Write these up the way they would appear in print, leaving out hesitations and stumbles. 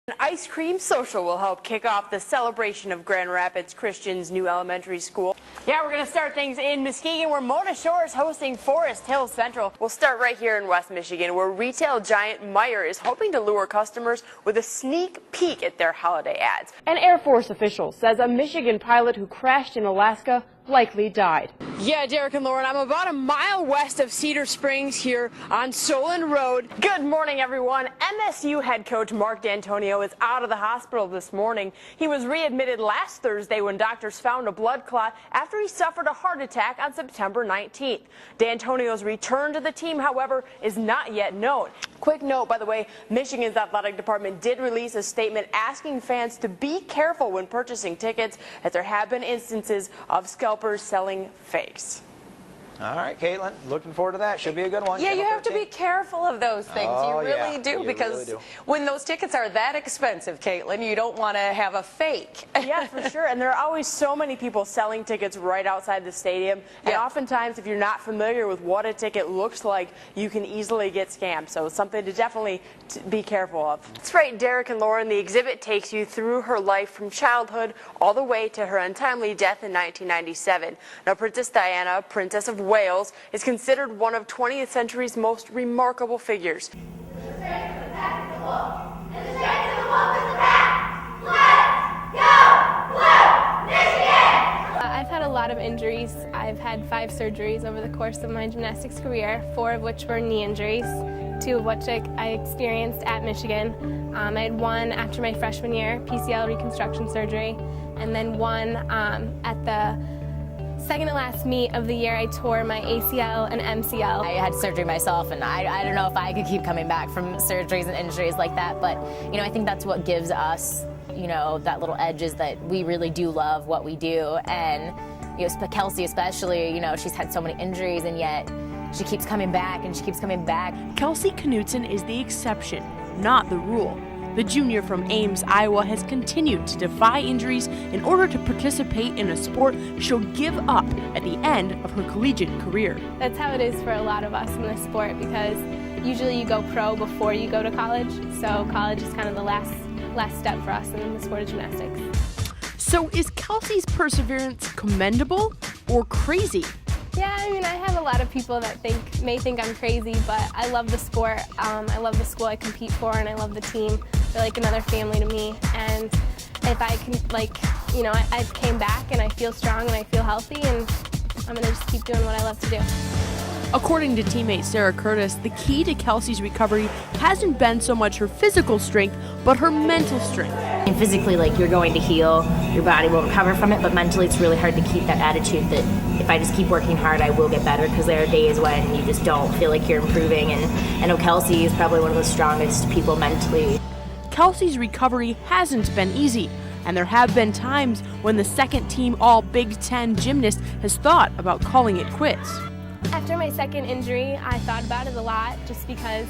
An ice cream social will help kick off the celebration of Grand Rapids Christian's new elementary school. Yeah, we're going to start things in Muskegon, where Mona Shore is hosting Forest Hill Central. We'll start right here in West Michigan, where retail giant Meijer is hoping to lure customers with a sneak peek at their holiday ads. An Air Force official says a Michigan pilot who crashed in Alaska likely died. Yeah, Derek and Lauren, I'm about a mile west of Cedar Springs here on Solon Road. Good morning, everyone. MSU head coach Mark D'Antonio is out of the hospital this morning. He was readmitted last Thursday when doctors found a blood clot after he suffered a heart attack on September 19th. D'Antonio's return to the team, however, is not yet known. Quick note, by the way, Michigan's athletic department did release a statement asking fans to be careful when purchasing tickets, as there have been instances of scalpers selling fakes. All right, Kaitlin, looking forward to that. Should be a good one. Yeah, you have to be careful of those things. Oh, you really do, because when those tickets are that expensive, Kaitlin, you don't want to have a fake. Yeah, for sure. And there are always so many people selling tickets right outside the stadium. And oftentimes, if you're not familiar with what a ticket looks like, you can easily get scammed. So it's something to definitely be careful of. That's right, Derek and Lauren. The exhibit takes you through her life from childhood all the way to her untimely death in 1997. Now, Princess Diana, Princess of Wales, is considered one of 20th century's most remarkable figures. I've had a lot of injuries. I've had 5 surgeries over the course of my gymnastics career, 4 of which were knee injuries, 2 of which I experienced at Michigan. I had 1 after my freshman year, PCL reconstruction surgery, and then 1 at the second to last meet of the year. I tore my ACL and MCL. I had surgery myself, and I don't know if I could keep coming back from surgeries and injuries like that, but you know, I think that's what gives us, you know, that little edge, is that we really do love what we do. And you know, Kelsey especially, you know, she's had so many injuries, and yet she keeps coming back and she keeps coming back. Kelsey Knutson is the exception, not the rule. The junior from Ames, Iowa, has continued to defy injuries in order to participate in a sport she'll give up at the end of her collegiate career. That's how it is for a lot of us in this sport, because usually you go pro before you go to college, so college is kind of the last step for us in the sport of gymnastics. So is Kelsey's perseverance commendable or crazy? Yeah, I mean, I have a lot of people that may think I'm crazy, but I love the sport. I love the school I compete for, and I love the team. They're like another family to me. And if I can, like, you know, I came back and I feel strong and I feel healthy, and I'm gonna just keep doing what I love to do. According to teammate Sarah Curtis, the key to Kelsey's recovery hasn't been so much her physical strength, but her mental strength. And physically, like, you're going to heal, your body will recover from it, but mentally it's really hard to keep that attitude that if I just keep working hard, I will get better, because there are days when you just don't feel like you're improving. And I know Kelsey is probably one of the strongest people mentally. Kelsey's recovery hasn't been easy, and there have been times when the second team all Big Ten gymnast has thought about calling it quits. After my second injury, I thought about it a lot, just because,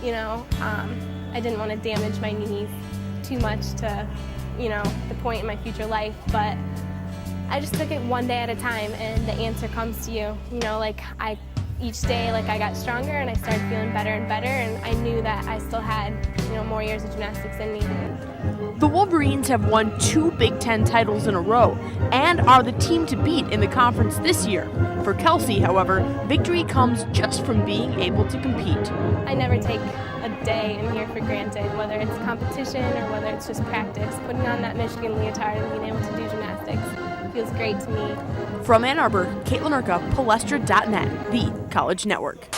you know, I didn't want to damage my knees too much to, you know, the point in my future life. But I just took it one day at a time, and the answer comes to you. You know, like, each day, like, I got stronger and I started feeling better and better, and I knew that I still had, you know, more years of gymnastics in me. The Wolverines have won 2 Big Ten titles in a row and are the team to beat in the conference this year. For Kelsey, however, victory comes just from being able to compete. I never take a day in here for granted, whether it's competition or whether it's just practice. Putting on that Michigan leotard and being able to do gymnastics feels great to me. From Ann Arbor, Kaitlin Urka, Palestra.net, the College Network.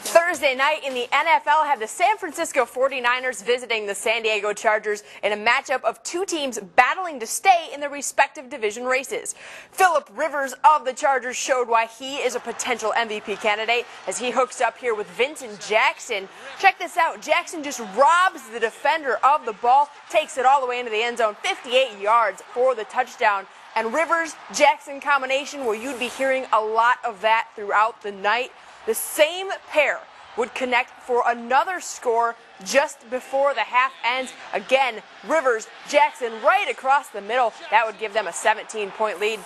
Thursday night in the NFL had the San Francisco 49ers visiting the San Diego Chargers in a matchup of 2 teams battling to stay in their respective division races. Phillip Rivers of the Chargers showed why he is a potential MVP candidate as he hooks up here with Vincent Jackson. Check this out. Jackson just robs the defender of the ball, takes it all the way into the end zone, 58 yards for the touchdown. And Rivers-Jackson combination, well, you'd be hearing a lot of that throughout the night. The same pair would connect for another score just before the half ends. Again, Rivers-Jackson right across the middle. That would give them a 17-point lead.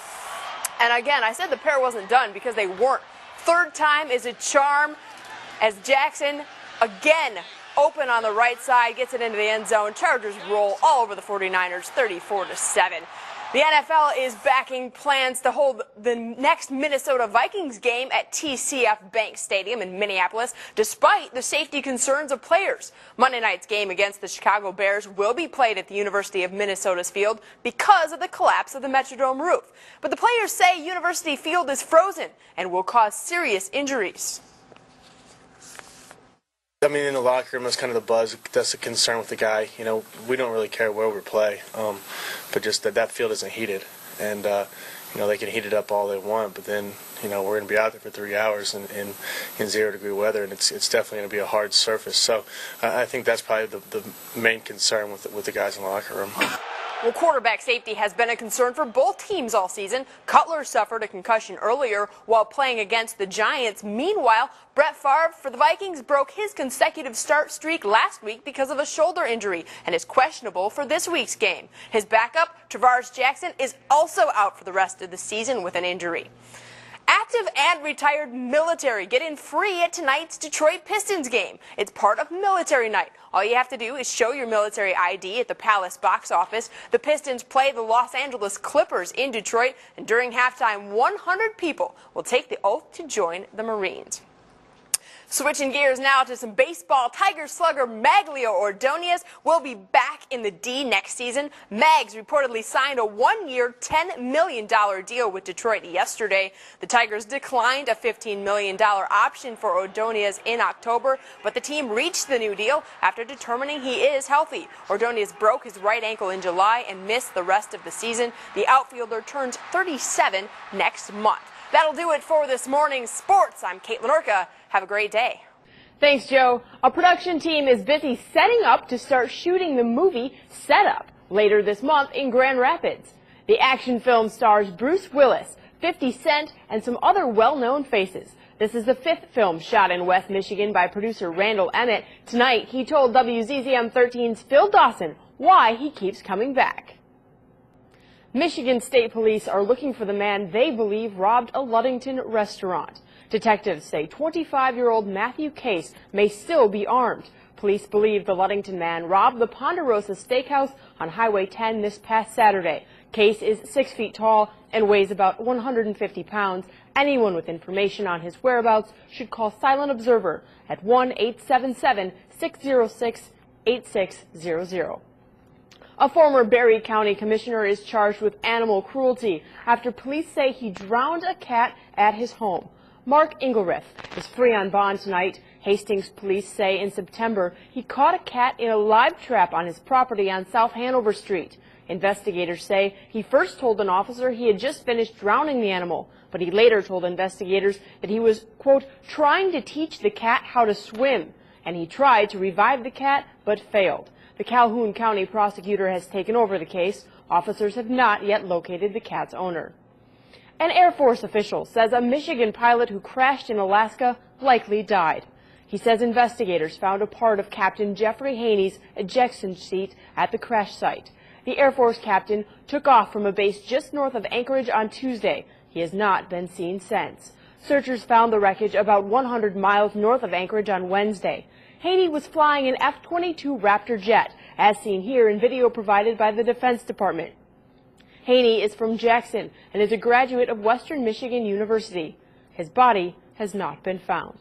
And again, I said the pair wasn't done because they weren't. Third time is a charm as Jackson again open on the right side, gets it into the end zone. Chargers roll all over the 49ers, 34-7. The NFL is backing plans to hold the next Minnesota Vikings game at TCF Bank Stadium in Minneapolis, despite the safety concerns of players. Monday night's game against the Chicago Bears will be played at the University of Minnesota's field because of the collapse of the Metrodome roof. But the players say University Field is frozen and will cause serious injuries. I mean, in the locker room, that's kind of the buzz. That's the concern with the guy. You know, we don't really care where we play, but just that field isn't heated. And, you know, they can heat it up all they want, but then, you know, we're going to be out there for 3 hours in 0-degree weather, and it's definitely going to be a hard surface. So I think that's probably the main concern with the guys in the locker room. Well, quarterback safety has been a concern for both teams all season. Cutler suffered a concussion earlier while playing against the Giants. Meanwhile, Brett Favre for the Vikings broke his consecutive start streak last week because of a shoulder injury and is questionable for this week's game. His backup, Travaris Jackson, is also out for the rest of the season with an injury. Active and retired military get in free at tonight's Detroit Pistons game. It's part of Military Night. All you have to do is show your military ID at the Palace box office. The Pistons play the Los Angeles Clippers in Detroit, and during halftime, 100 people will take the oath to join the Marines. Switching gears now to some baseball, Tiger slugger Maglio Ordonez will be back in the D next season. Mags reportedly signed a one-year, $10 million deal with Detroit yesterday. The Tigers declined a $15 million option for Ordonez in October, but the team reached the new deal after determining he is healthy. Ordonez broke his right ankle in July and missed the rest of the season. The outfielder turns 37 next month. That'll do it for this morning's sports. I'm Kaitlin Urka. Have a great day. Thanks, Joe. A production team is busy setting up to start shooting the movie Setup later this month in Grand Rapids. The action film stars Bruce Willis, 50 Cent, and some other well-known faces. This is the 5th film shot in West Michigan by producer Randall Emmett. Tonight, he told WZZM 13's Phil Dawson why he keeps coming back. Michigan State Police are looking for the man they believe robbed a Ludington restaurant. Detectives say 25-year-old Matthew Case may still be armed. Police believe the Ludington man robbed the Ponderosa Steakhouse on Highway 10 this past Saturday. Case is 6 feet tall and weighs about 150 pounds. Anyone with information on his whereabouts should call Silent Observer at 1-877-606-8600. A former Berry County commissioner is charged with animal cruelty after police say he drowned a cat at his home. Mark Engelrith is free on bond tonight. Hastings police say in September he caught a cat in a live trap on his property on South Hanover Street. Investigators say he first told an officer he had just finished drowning the animal, but he later told investigators that he was, quote, trying to teach the cat how to swim, and he tried to revive the cat but failed. The Calhoun County prosecutor has taken over the case. Officers have not yet located the cat's owner. An Air Force official says a Michigan pilot who crashed in Alaska likely died. He says investigators found a part of Captain Jeffrey Haney's ejection seat at the crash site. The Air Force captain took off from a base just north of Anchorage on Tuesday. He has not been seen since. Searchers found the wreckage about 100 miles north of Anchorage on Wednesday. Haney was flying an F-22 Raptor jet, as seen here in video provided by the Defense Department. Haney is from Jackson and is a graduate of Western Michigan University. His body has not been found.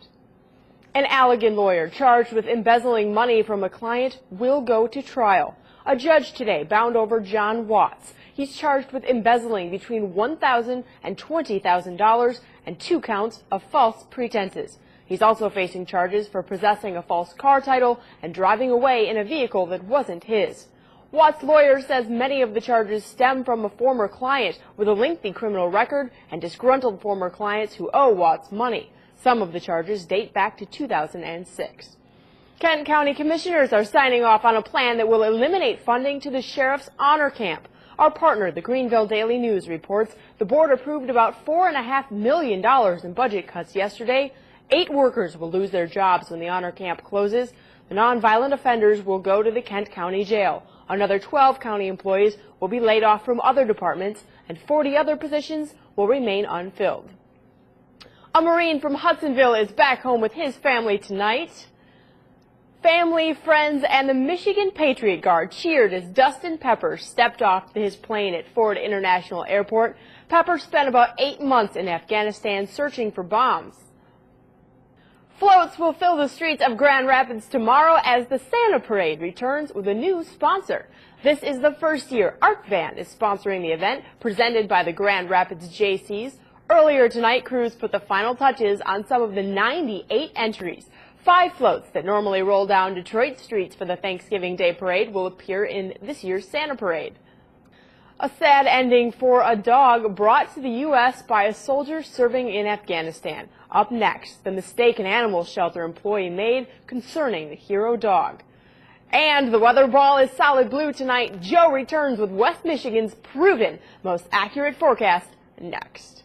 An Allegan lawyer charged with embezzling money from a client will go to trial. A judge today bound over John Watts. He's charged with embezzling between $1,000 and $20,000 and 2 counts of false pretenses. He's also facing charges for possessing a false car title and driving away in a vehicle that wasn't his. Watts' lawyer says many of the charges stem from a former client with a lengthy criminal record and disgruntled former clients who owe Watts money. Some of the charges date back to 2006. Kent County commissioners are signing off on a plan that will eliminate funding to the Sheriff's Honor Camp. Our partner, the Greenville Daily News, reports the board approved about $4.5 million in budget cuts yesterday. 8 workers will lose their jobs when the honor camp closes. The nonviolent offenders will go to the Kent County Jail. Another 12 county employees will be laid off from other departments, and 40 other positions will remain unfilled. A Marine from Hudsonville is back home with his family tonight. Family, friends, and the Michigan Patriot Guard cheered as Dustin Pepper stepped off his plane at Ford International Airport. Pepper spent about 8 months in Afghanistan searching for bombs. Floats will fill the streets of Grand Rapids tomorrow as the Santa Parade returns with a new sponsor. This is the first year Art Van is sponsoring the event, presented by the Grand Rapids Jaycees. Earlier tonight, crews put the final touches on some of the 98 entries. 5 floats that normally roll down Detroit streets for the Thanksgiving Day Parade will appear in this year's Santa Parade. A sad ending for a dog brought to the U.S. by a soldier serving in Afghanistan. Up next, the mistake an animal shelter employee made concerning the hero dog. And the weather ball is solid blue tonight. Joe returns with West Michigan's proven most accurate forecast next.